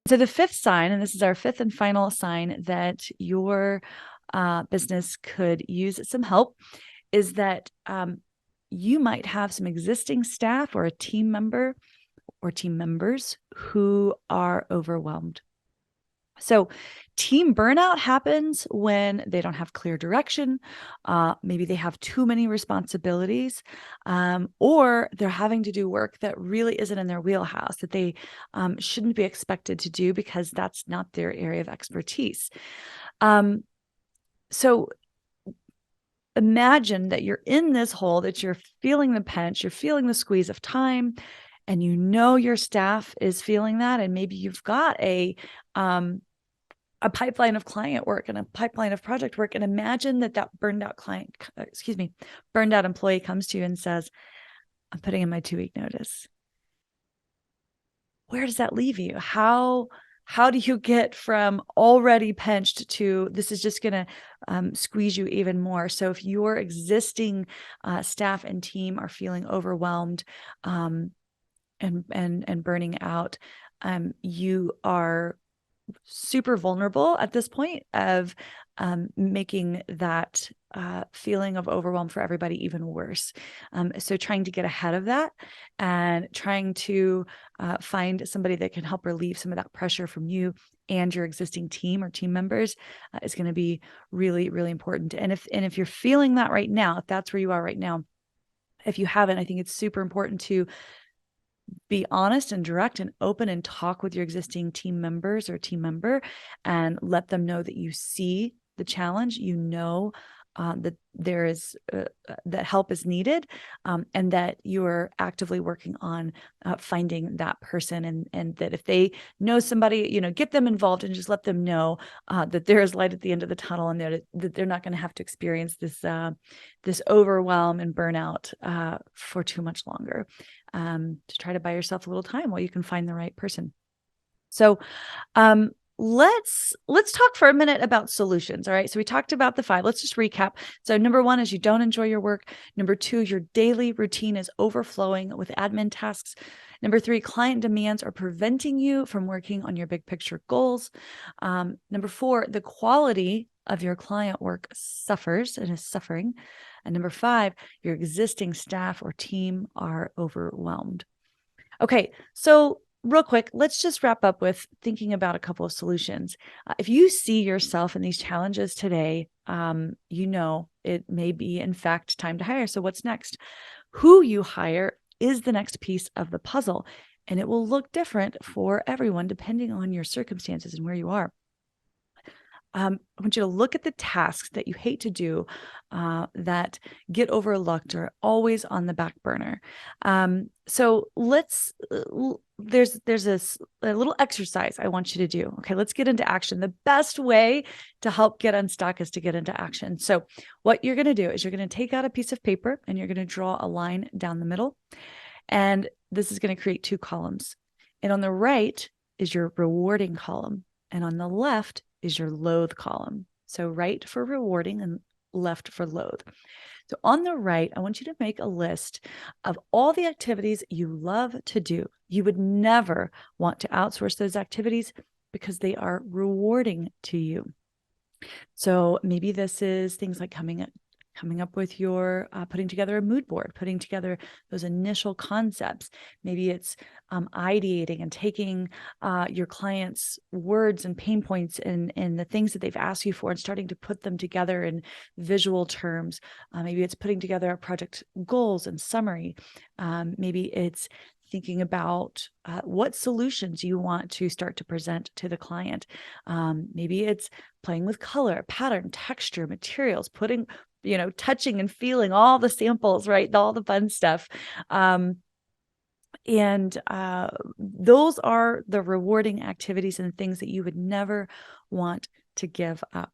So the fifth sign, and this is our fifth and final sign that your business could use some help, is that you might have some existing staff or a team member or team members who are overwhelmed. So team burnout happens when they don't have clear direction. Maybe they have too many responsibilities, or they're having to do work that really isn't in their wheelhouse, that they shouldn't be expected to do because that's not their area of expertise. So imagine that you're in this hole, that you're feeling the pinch, you're feeling the squeeze of time, and you know your staff is feeling that, and maybe you've got a pipeline of client work and a pipeline of project work. And imagine that burned out burned out employee comes to you and says, I'm putting in my 2-week notice. Where does that leave you? How do you get from already pinched to this is just going to squeeze you even more? So if your existing staff and team are feeling overwhelmed and burning out, you are super vulnerable at this point of making that feeling of overwhelm for everybody even worse. So trying to get ahead of that and trying to find somebody that can help relieve some of that pressure from you and your existing team or team members is going to be really, really important. And if you're feeling that right now, if that's where you are right now, if you haven't, I think it's super important to be honest and direct and open and talk with your existing team members or team member and let them know that you see the challenge, that there is that help is needed, and that you're actively working on finding that person, and that if they know somebody, get them involved and just let them know that there is light at the end of the tunnel, and that they're not going to have to experience this overwhelm and burnout for too much longer. To try to buy yourself a little time while you can find the right person. So let's talk for a minute about solutions. All right. So we talked about the 5. Let's just recap. So number 1 is you don't enjoy your work. Number 2, your daily routine is overflowing with admin tasks. Number 3, client demands are preventing you from working on your big picture goals. Number 4, the quality of your client work suffers and is suffering. And number 5, your existing staff or team are overwhelmed. Okay, so real quick, let's just wrap up with thinking about a couple of solutions. If you see yourself in these challenges today, it may be, in fact, time to hire. So what's next? Who you hire is the next piece of the puzzle, and it will look different for everyone depending on your circumstances and where you are. I want you to look at the tasks that you hate to do that get overlooked or always on the back burner. So there's a little exercise I want you to do. Okay, let's get into action. The best way to help get unstuck is to get into action. So what you're going to do is you're going to take out a piece of paper and you're going to draw a line down the middle. And this is going to create 2 columns. And on the right is your rewarding column. And on the left is your loathe column. So right for rewarding and left for loathe. So on the right, I want you to make a list of all the activities you love to do. You would never want to outsource those activities because they are rewarding to you. So maybe this is things like coming up with your putting together a mood board, putting together those initial concepts. Maybe it's ideating and taking your clients' words and pain points and the things that they've asked you for and starting to put them together in visual terms. Maybe it's putting together a project goals and summary. Maybe it's thinking about what solutions you want to start to present to the client. Maybe it's playing with color, pattern, texture, materials, touching and feeling all the samples, right? All the fun stuff. Those are the rewarding activities and things that you would never want to give up.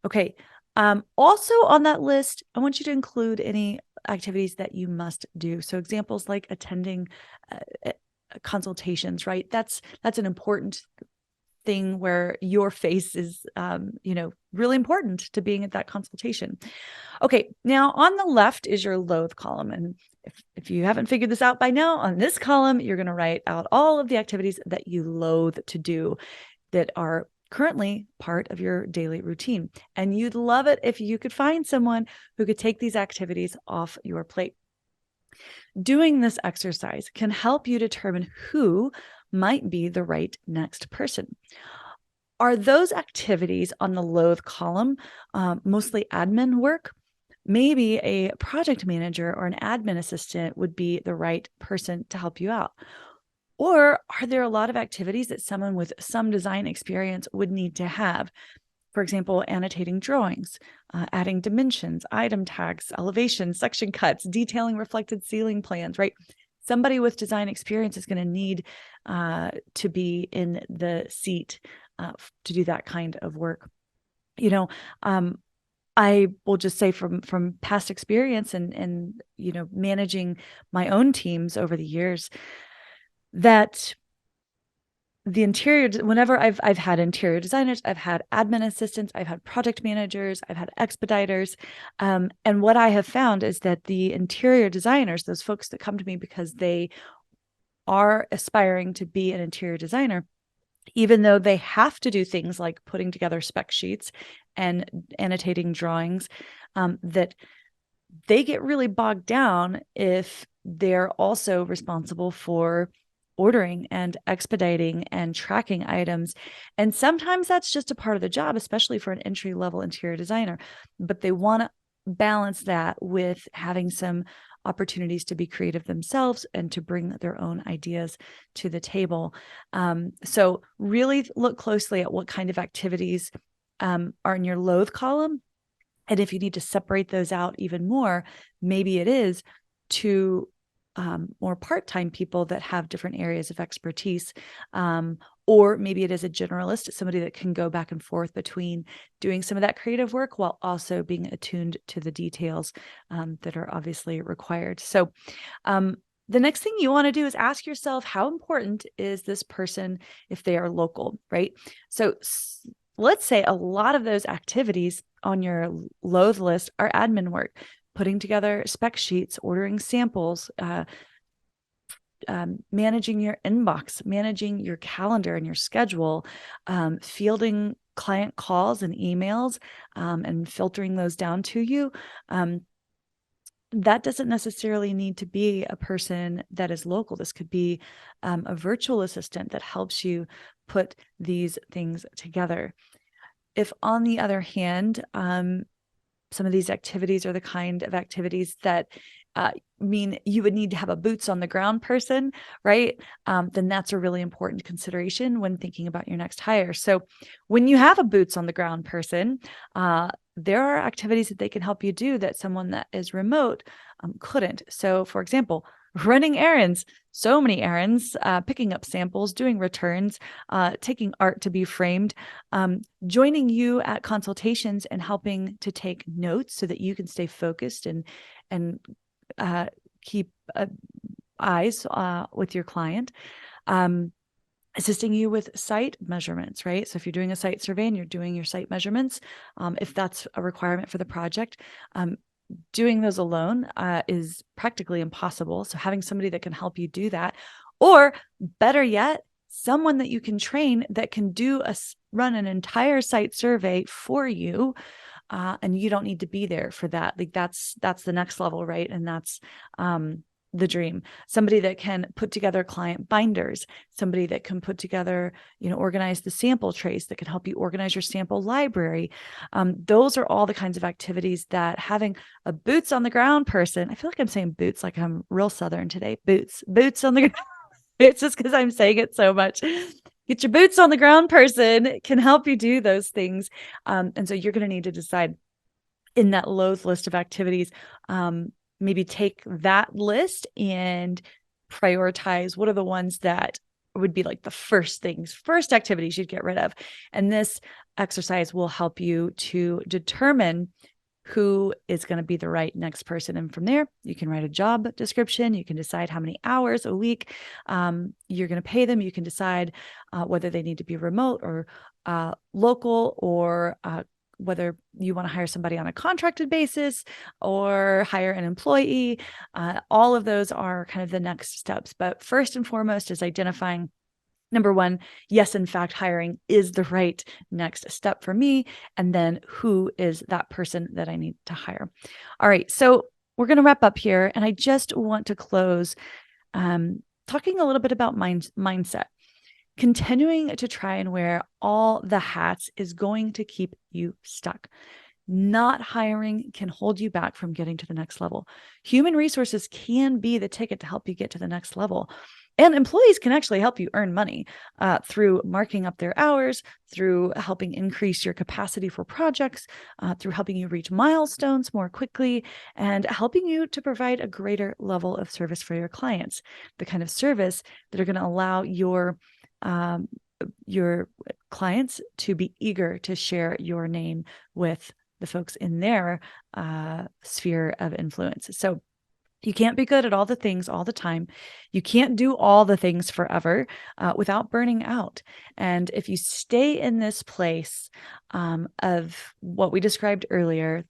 Okay. Also on that list, I want you to include any activities that you must do. So examples like attending consultations, right? That's an important thing where your face is, really important to being at that consultation. Okay. Now on the left is your loathe column. And if you haven't figured this out by now, on this column, you're going to write out all of the activities that you loathe to do that are currently part of your daily routine. And you'd love it if you could find someone who could take these activities off your plate. Doing this exercise can help you determine who might be the right next person. Are those activities on the loathe column mostly admin work? Maybe a project manager or an admin assistant would be the right person to help you out. Or are there a lot of activities that someone with some design experience would need to have? For example, annotating drawings, adding dimensions, item tags, elevations, section cuts, detailing reflected ceiling plans, right? Somebody with design experience is going to need to be in the seat to do that kind of work. I will just say from past experience and managing my own teams over the years, that the interior, whenever I've had interior designers, I've had admin assistants, I've had project managers, I've had expediters. And what I have found is that the interior designers, those folks that come to me because they are aspiring to be an interior designer, even though they have to do things like putting together spec sheets and annotating drawings, that they get really bogged down if they're also responsible for ordering and expediting and tracking items. And sometimes that's just a part of the job, especially for an entry-level interior designer. But they want to balance that with having some opportunities to be creative themselves and to bring their own ideas to the table. So really look closely at what kind of activities are in your loathe column. And if you need to separate those out even more, maybe it is to more part-time people that have different areas of expertise. Or maybe it is a generalist, somebody that can go back and forth between doing some of that creative work while also being attuned to the details that are obviously required. So the next thing you want to do is ask yourself, how important is this person if they are local, right? So let's say a lot of those activities on your loathe list are admin work, putting together spec sheets, ordering samples, managing your inbox, managing your calendar and your schedule, fielding client calls and emails, and filtering those down to you. That doesn't necessarily need to be a person that is local. This could be a virtual assistant that helps you put these things together. If, on the other hand, some of these activities are the kind of activities that mean you would need to have a boots on the ground person, right? Then that's a really important consideration when thinking about your next hire. So when you have a boots on the ground person, there are activities that they can help you do that someone that is remote couldn't. So for example, running errands, so many errands, picking up samples, doing returns, taking art to be framed, joining you at consultations and helping to take notes so that you can stay focused and keep eyes with your client. Assisting you with site measurements, right? So if you're doing a site survey and you're doing your site measurements, if that's a requirement for the project, doing those alone is practically impossible. So having somebody that can help you do that, or better yet, someone that you can train that can run an entire site survey for you, and you don't need to be there for that. Like that's the next level, right? And that's the dream. Somebody that can put together client binders, somebody that can put together, organize the sample trace, that can help you organize your sample library. Those are all the kinds of activities that having a boots on the ground person, I feel like I'm saying boots like I'm real Southern today, boots on the ground. It's just because I'm saying it so much. Get your boots on the ground person can help you do those things. And so you're going to need to decide in that loathe list of activities, maybe take that list and prioritize what are the ones that would be like the first activities you'd get rid of. And this exercise will help you to determine who is going to be the right next person. And from there, you can write a job description. You can decide how many hours a week you're going to pay them. You can decide whether they need to be remote or local or whether you want to hire somebody on a contracted basis or hire an employee. All of those are kind of the next steps. But first and foremost is identifying, number one, yes, in fact, hiring is the right next step for me. And then who is that person that I need to hire? All right. So we're going to wrap up here. And I just want to close talking a little bit about mindset. Continuing to try and wear all the hats is going to keep you stuck. Not hiring can hold you back from getting to the next level. Human resources can be the ticket to help you get to the next level. And employees can actually help you earn money through marking up their hours, through helping increase your capacity for projects, through helping you reach milestones more quickly, and helping you to provide a greater level of service for your clients, the kind of service that are going to allow your clients to be eager to share your name with the folks in their sphere of influence. So you can't be good at all the things all the time. You can't do all the things forever without burning out. And if you stay in this place of what we described earlier,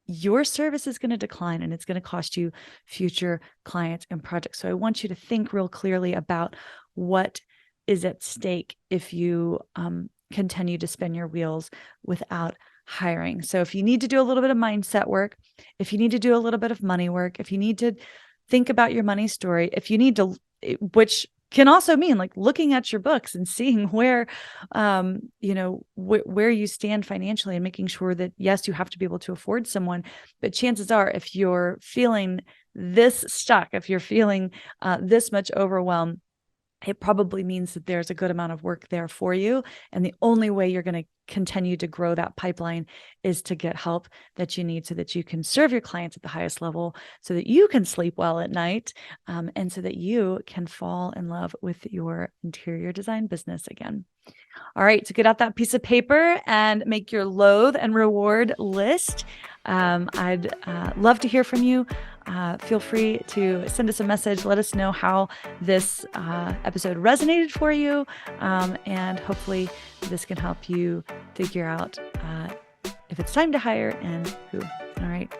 your service is going to decline and it's going to cost you future clients and projects. So I want you to think real clearly about what is at stake if you continue to spin your wheels without hiring. So if you need to do a little bit of mindset work, if you need to do a little bit of money work, if you need to think about your money story, if you need to, which can also mean like looking at your books and seeing where, where you stand financially and making sure that, yes, you have to be able to afford someone, but chances are if you're feeling this stuck, if you're feeling this much overwhelmed, it probably means that there's a good amount of work there for you. And the only way you're going to continue to grow that pipeline is to get help that you need so that you can serve your clients at the highest level, so that you can sleep well at night, and so that you can fall in love with your interior design business again. All right, so get out that piece of paper and make your loathe and reward list. I'd love to hear from you. Feel free to send us a message. Let us know how this episode resonated for you. And hopefully this can help you figure out if it's time to hire and who. All right.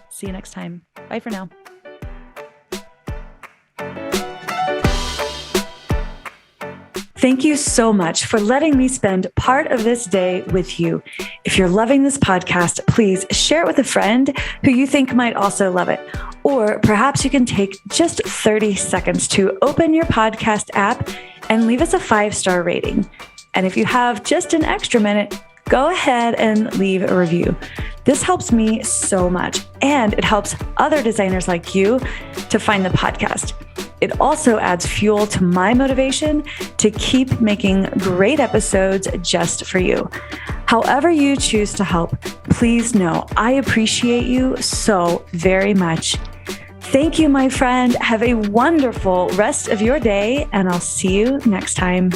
See you next time. Bye for now. Thank you so much for letting me spend part of this day with you. If you're loving this podcast, please share it with a friend who you think might also love it. Or perhaps you can take just 30 seconds to open your podcast app and leave us a 5-star rating. And if you have just an extra minute, go ahead and leave a review. This helps me so much, and it helps other designers like you to find the podcast. It also adds fuel to my motivation to keep making great episodes just for you. However you choose to help, please know I appreciate you so very much. Thank you, my friend. Have a wonderful rest of your day, and I'll see you next time.